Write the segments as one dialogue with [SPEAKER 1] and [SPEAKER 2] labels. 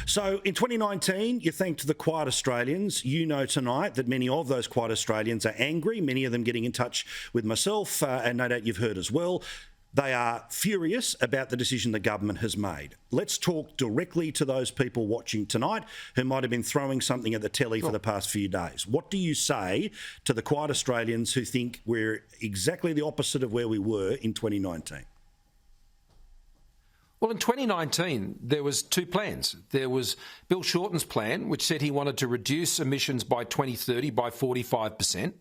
[SPEAKER 1] So in 2019, you thanked the quiet Australians. You know tonight that many of those quiet Australians are angry, many of them getting in touch with myself, and no doubt you've heard as well. They are furious about the decision the government has made. Let's talk directly to those people watching tonight who might have been throwing something at the telly for the past few days. What do you say to the quiet Australians who think we're exactly the opposite of where we were in 2019?
[SPEAKER 2] Well, in 2019, there was two plans. There was Bill Shorten's plan, which said he wanted to reduce emissions by 2030 by 45%.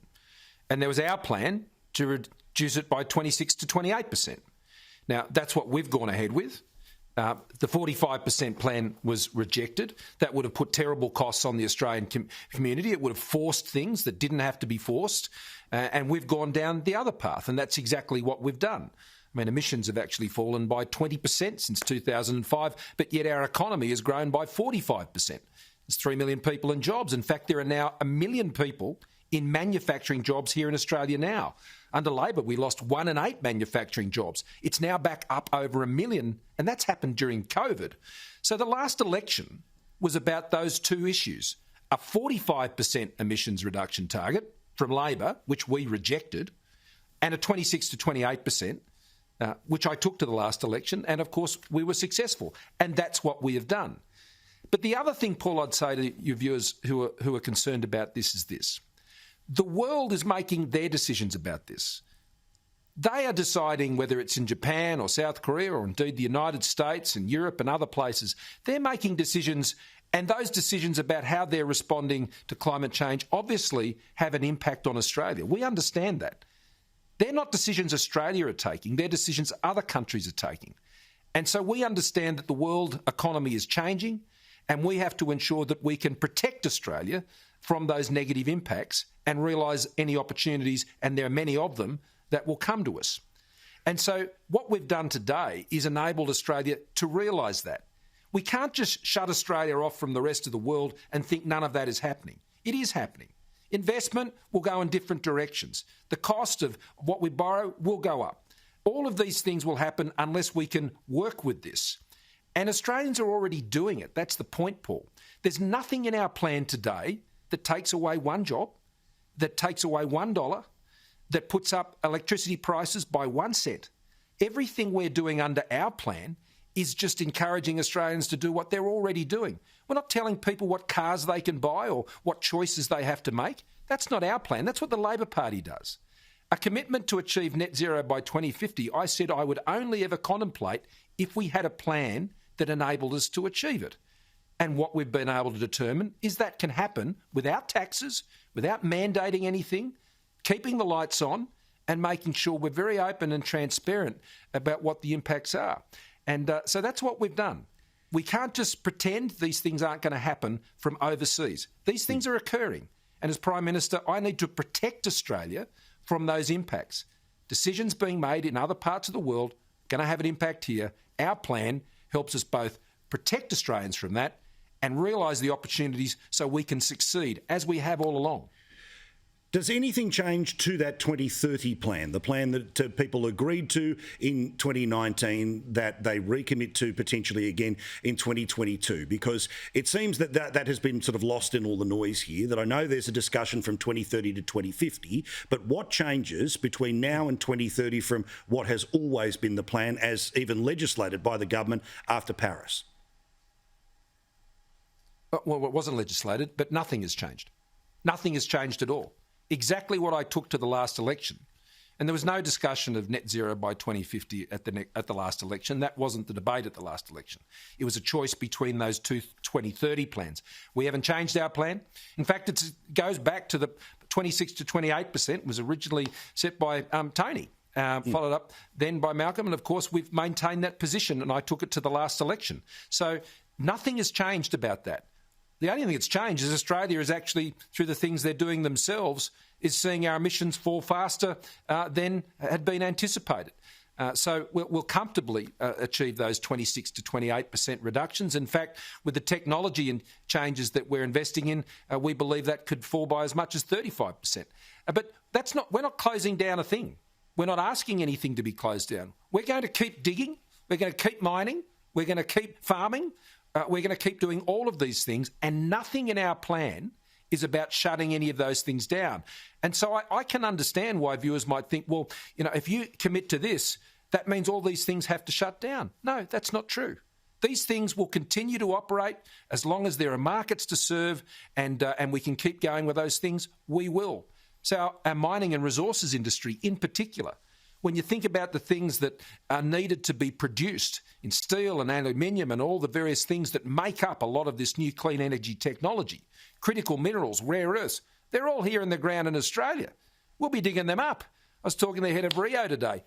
[SPEAKER 2] And there was our plan to reduce it by 26 to 28%. Now, that's what we've gone ahead with. The 45% plan was rejected. That would have put terrible costs on the Australian community. It would have forced things that didn't have to be forced. And we've gone down the other path, and that's exactly what we've done. I mean, emissions have actually fallen by 20% since 2005, but yet our economy has grown by 45%. There's 3 million people in jobs. In fact, there are now 1 million people in manufacturing jobs here in Australia now. Under Labor, we lost 1 in 8 manufacturing jobs. It's now back up over 1 million, and that's happened during COVID. So the last election was about those two issues, a 45% emissions reduction target from Labor, which we rejected, and a 26 to 28%, which I took to the last election, and of course we were successful, and that's what we have done. But the other thing, Paul, I'd say to your viewers who are concerned about this is this. The world is making their decisions about this. They are deciding whether it's in Japan or South Korea or indeed the United States and Europe and other places. They're making decisions, and those decisions about how they're responding to climate change obviously have an impact on Australia. We understand that. They're not decisions Australia are taking, they're decisions other countries are taking. And so we understand that the world economy is changing, and we have to ensure that we can protect Australia from those negative impacts and realise any opportunities, and there are many of them, that will come to us. And so what we've done today is enabled Australia to realise that. We can't just shut Australia off from the rest of the world and think none of that is happening. It is happening. Investment will go in different directions. The cost of what we borrow will go up. All of these things will happen unless we can work with this. And Australians are already doing it. That's the point, Paul. There's nothing in our plan today that takes away one job, that takes away $1, that puts up electricity prices by 1 cent. Everything we're doing under our plan is just encouraging Australians to do what they're already doing. We're not telling people what cars they can buy or what choices they have to make. That's not our plan. That's what the Labor Party does. A commitment to achieve net zero by 2050, I said I would only ever contemplate if we had a plan that enabled us to achieve it. And what we've been able to determine is that can happen without taxes, without mandating anything, keeping the lights on and making sure we're very open and transparent about what the impacts are. And so that's what we've done. We can't just pretend these things aren't going to happen from overseas. These things are occurring. And as Prime Minister, I need to protect Australia from those impacts. Decisions being made in other parts of the world are going to have an impact here. Our plan helps us both protect Australians from that and realise the opportunities so we can succeed, as we have all along.
[SPEAKER 1] Does anything change to that 2030 plan, the plan that people agreed to in 2019 that they recommit to potentially again in 2022? Because it seems that has been sort of lost in all the noise here, that I know there's a discussion from 2030 to 2050, but what changes between now and 2030 from what has always been the plan as even legislated by the government after Paris?
[SPEAKER 2] Well, it wasn't legislated, but nothing has changed. Nothing has changed at all. Exactly what I took to the last election. And there was no discussion of net zero by 2050 at the last election. That wasn't the debate at the last election. It was a choice between those two 2030 plans. We haven't changed our plan. In fact, it goes back to the 26 to 28% was originally set by Tony, followed up then by Malcolm. And of course, we've maintained that position, and I took it to the last election. So nothing has changed about that. The only thing that's changed is Australia is actually, through the things they're doing themselves, is seeing our emissions fall faster than had been anticipated. So we'll comfortably achieve those 26 to 28% reductions. In fact, with the technology and changes that we're investing in, we believe that could fall by as much as 35%. But we're not closing down a thing. We're not asking anything to be closed down. We're going to keep digging. We're going to keep mining. We're going to keep farming. We're going to keep doing all of these things, and nothing in our plan is about shutting any of those things down. And so I can understand why viewers might think, well, if you commit to this, that means all these things have to shut down. No, that's not true. These things will continue to operate as long as there are markets to serve, and we can keep going with those things, we will. So our mining and resources industry in particular, when you think about the things that are needed to be produced in steel and aluminium and all the various things that make up a lot of this new clean energy technology, critical minerals, rare earths, they're all here in the ground in Australia. We'll be digging them up. I was talking to the head of Rio today,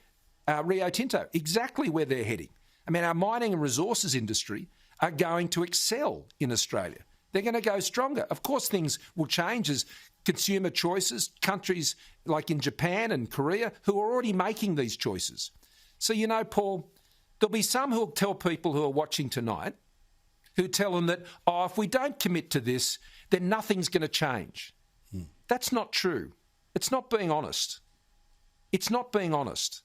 [SPEAKER 2] Rio Tinto, exactly where they're heading. I mean, our mining and resources industry are going to excel in Australia. They're going to go stronger. Of course, things will change as consumer choices, countries like in Japan and Korea who are already making these choices. So, Paul, there'll be some who'll tell people who are watching tonight, who tell them that, if we don't commit to this, then nothing's going to change. That's not true. It's not being honest. It's not being honest.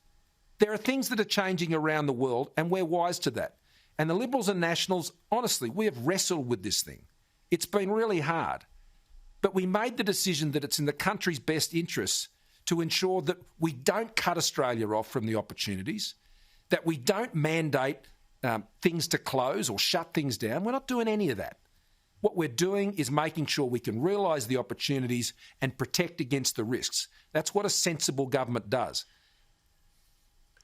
[SPEAKER 2] There are things that are changing around the world, and we're wise to that. And the Liberals and Nationals, honestly, we have wrestled with this thing. It's been really hard. But we made the decision that it's in the country's best interests to ensure that we don't cut Australia off from the opportunities, that we don't mandate things to close or shut things down. We're not doing any of that. What we're doing is making sure we can realise the opportunities and protect against the risks. That's what a sensible government does.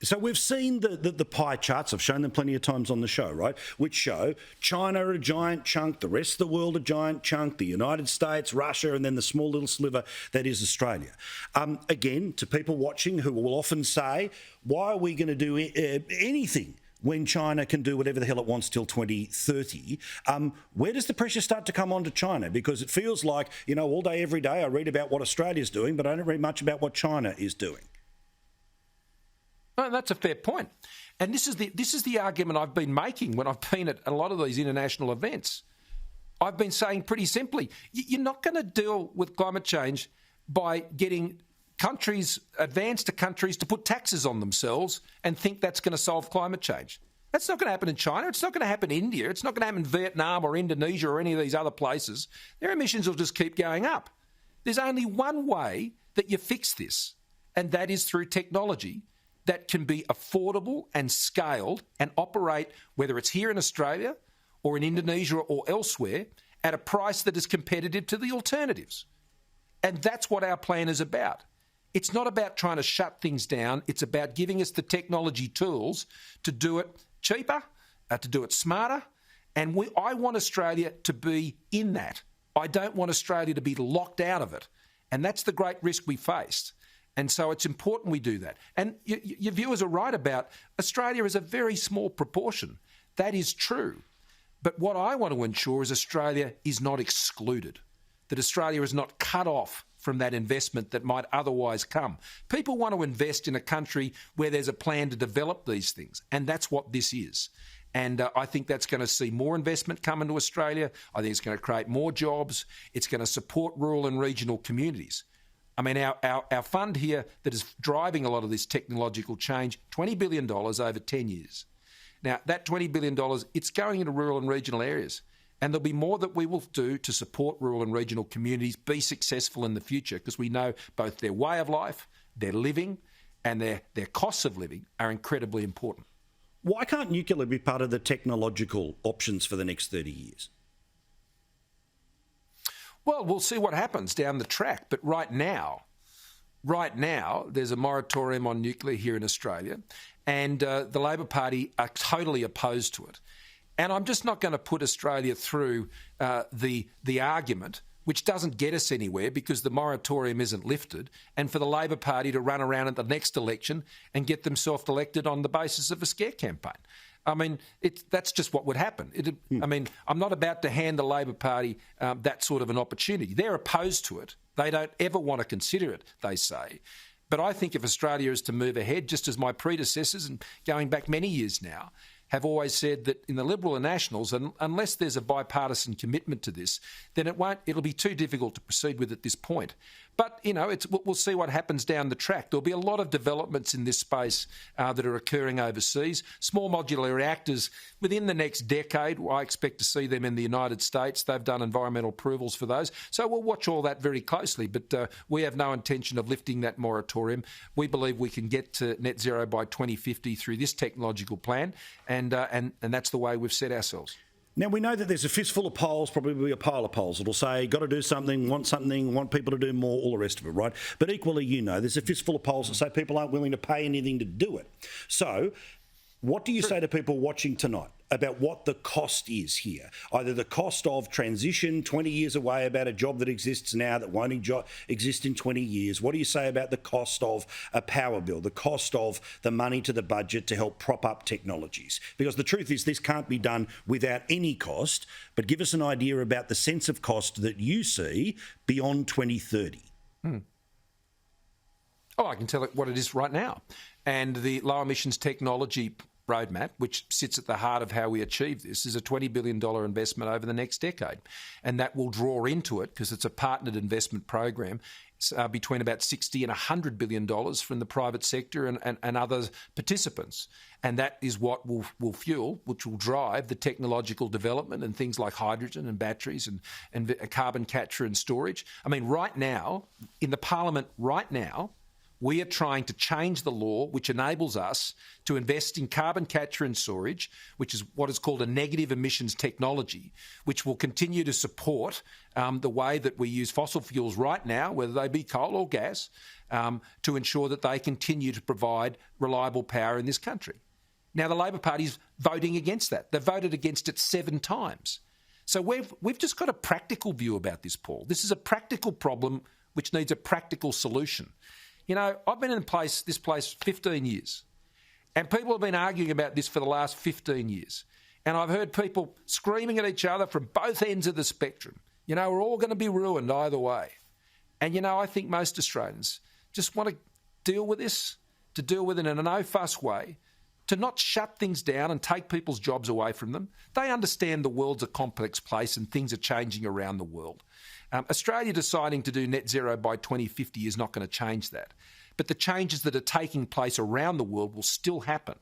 [SPEAKER 1] So we've seen the pie charts, I've shown them plenty of times on the show, right, which show China a giant chunk, the rest of the world a giant chunk, the United States, Russia, and then the small little sliver that is Australia. Again, to people watching who will often say, why are we going to do anything when China can do whatever the hell it wants till 2030, where does the pressure start to come on to China? Because it feels like, all day, every day I read about what Australia's doing, but I don't read much about what China is doing.
[SPEAKER 2] No, that's a fair point. And this is the argument I've been making when I've been at a lot of these international events. I've been saying pretty simply, you're not going to deal with climate change by getting advanced countries to put taxes on themselves and think that's going to solve climate change. That's not going to happen in China. It's not going to happen in India. It's not going to happen in Vietnam or Indonesia or any of these other places. Their emissions will just keep going up. There's only one way that you fix this, and that is through technology that can be affordable and scaled and operate, whether it's here in Australia or in Indonesia or elsewhere, at a price that is competitive to the alternatives. And that's what our plan is about. It's not about trying to shut things down. It's about giving us the technology tools to do it cheaper, to do it smarter. And I want Australia to be in that. I don't want Australia to be locked out of it. And that's the great risk we faced. And so it's important we do that. And your viewers are right about Australia is a very small proportion. That is true. But what I want to ensure is Australia is not excluded, that Australia is not cut off from that investment that might otherwise come. People want to invest in a country where there's a plan to develop these things, and that's what this is. And I think that's going to see more investment come into Australia. I think it's going to create more jobs. It's going to support rural and regional communities. I mean, our fund here that is driving a lot of this technological change, $20 billion over 10 years. Now, that $20 billion, it's going into rural and regional areas. And there'll be more that we will do to support rural and regional communities be successful in the future, because we know both their way of life, their living, and their costs of living are incredibly important.
[SPEAKER 1] Why can't nuclear be part of the technological options for the next 30 years?
[SPEAKER 2] Well, we'll see what happens down the track. But right now, there's a moratorium on nuclear here in Australia, and the Labor Party are totally opposed to it. And I'm just not going to put Australia through the argument, which doesn't get us anywhere because the moratorium isn't lifted, and for the Labor Party to run around at the next election and get themselves elected on the basis of a scare campaign. I mean, that's just what would happen. I mean, I'm not about to hand the Labor Party that sort of an opportunity. They're opposed to it. They don't ever want to consider it, they say. But I think if Australia is to move ahead, just as my predecessors, and going back many years now, have always said that in the Liberal and Nationals, unless there's a bipartisan commitment to this, then it'll be too difficult to proceed with at this point. But, we'll see what happens down the track. There'll be a lot of developments in this space that are occurring overseas. Small modular reactors, within the next decade, I expect to see them in the United States. They've done environmental approvals for those. So we'll watch all that very closely. But we have no intention of lifting that moratorium. We believe we can get to net zero by 2050 through this technological plan, and that's the way we've set ourselves.
[SPEAKER 1] Now, we know that there's a fistful of polls, probably a pile of polls, that'll say, got to do something, want people to do more, all the rest of it, right? But equally, there's a fistful of polls that say people aren't willing to pay anything to do it. So what do you say to people watching tonight about what the cost is here? Either the cost of transition 20 years away, about a job that exists now that won't exist in 20 years. What do you say about the cost of a power bill, the cost of the money to the budget to help prop up technologies? Because the truth is this can't be done without any cost, but give us an idea about the sense of cost that you see beyond 2030.
[SPEAKER 2] Oh, I can tell it what it is right now. And the low emissions technology roadmap, which sits at the heart of how we achieve this, is a $20 billion investment over the next decade. And that will draw into it, because it's a partnered investment program, between about $60 and $100 billion from the private sector and other participants. And that is what will fuel, which will drive the technological development and things like hydrogen and batteries and carbon capture and storage. I mean, right now, in the Parliament right now, we are trying to change the law which enables us to invest in carbon capture and storage, which is what is called a negative emissions technology, which will continue to support the way that we use fossil fuels right now, whether they be coal or gas, to ensure that they continue to provide reliable power in this country. Now, the Labor Party's voting against that. They've voted against it 7 times. So we've just got a practical view about this, Paul. This is a practical problem which needs a practical solution. I've been in this place 15 years, and people have been arguing about this for the last 15 years. And I've heard people screaming at each other from both ends of the spectrum. We're all going to be ruined either way. And, I think most Australians just want to deal with this, to deal with it in a no-fuss way, to not shut things down and take people's jobs away from them. They understand the world's a complex place and things are changing around the world. Australia deciding to do net zero by 2050 is not going to change that. But the changes that are taking place around the world will still happen.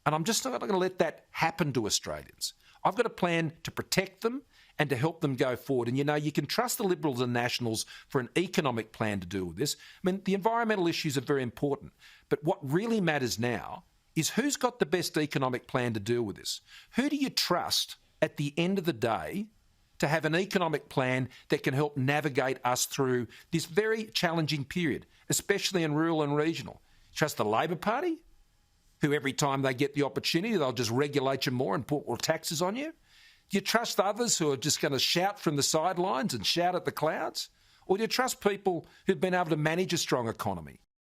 [SPEAKER 2] And I'm just not going to let that happen to Australians. I've got a plan to protect them and to help them go forward. And, you can trust the Liberals and Nationals for an economic plan to deal with this. I mean, the environmental issues are very important. But what really matters now is who's got the best economic plan to deal with this? Who do you trust at the end of the day to have an economic plan that can help navigate us through this very challenging period, especially in rural and regional? Trust the Labor Party, who every time they get the opportunity, they'll just regulate you more and put more taxes on you? Do you trust others who are just going to shout from the sidelines and shout at the clouds? Or do you trust people who've been able to manage a strong economy,